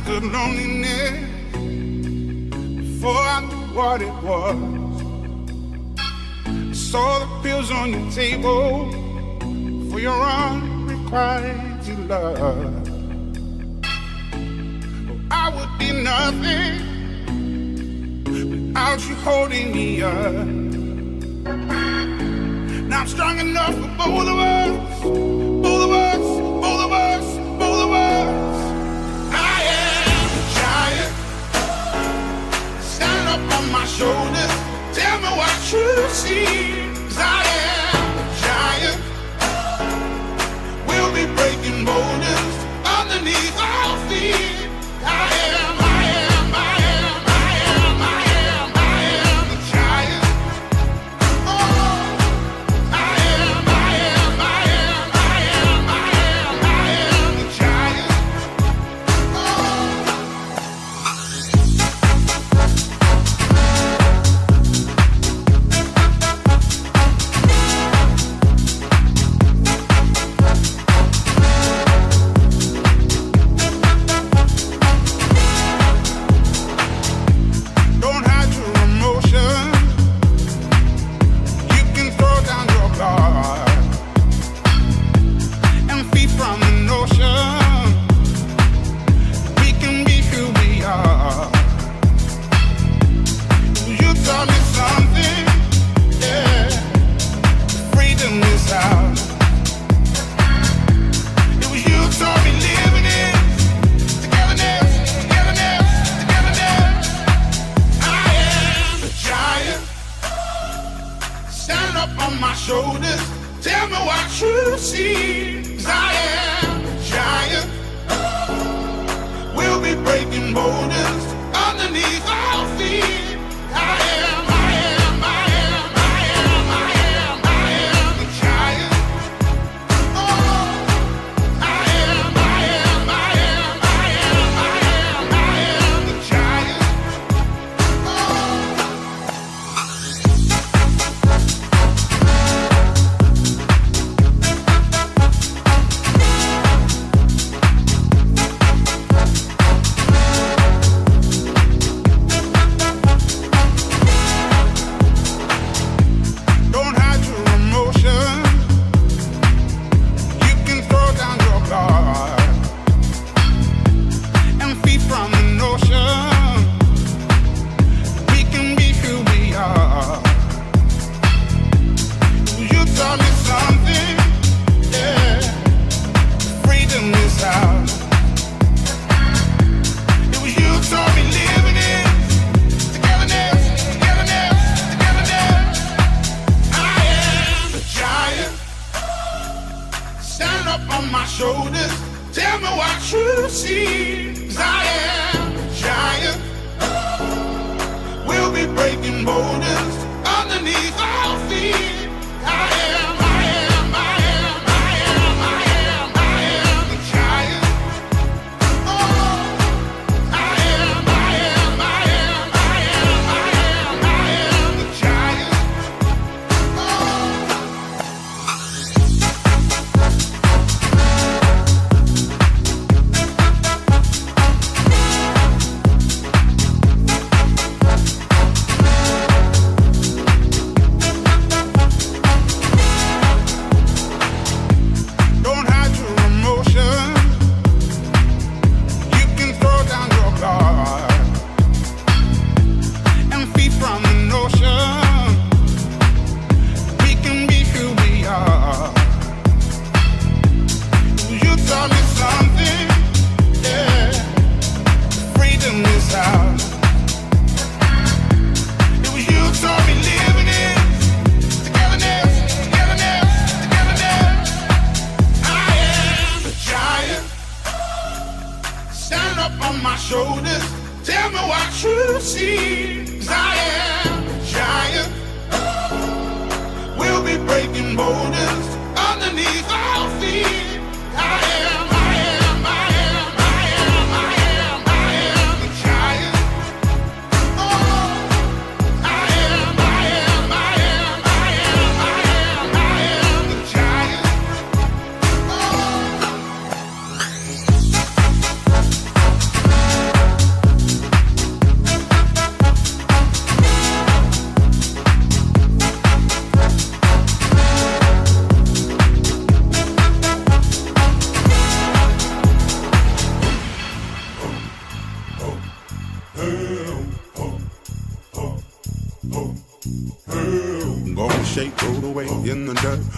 understood loneliness before I knew what it was. I saw the pills on your table for your unrequited love. Oh, I would be nothing without you holding me up. Now I'm strong enough for both of us, both of us, both of us, both of us. I am a giant. Stand up on my shoulders. Tell me what you see. 'Cause I am a giant. We'll be breaking boulders underneath our feet. I am.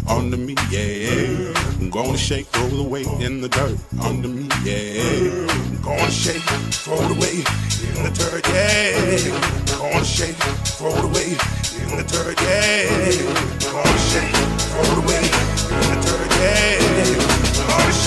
under me, yeah. I'm gonna shake, throw it away in the dirt under me, yeah. I'm gonna shake, throw it away in the dirt, yeah. I'm gonna shake, throw it away in the dirt, yeah. I'm gonna shake, throw it away in the dirt, yeah. I'm gonna shake.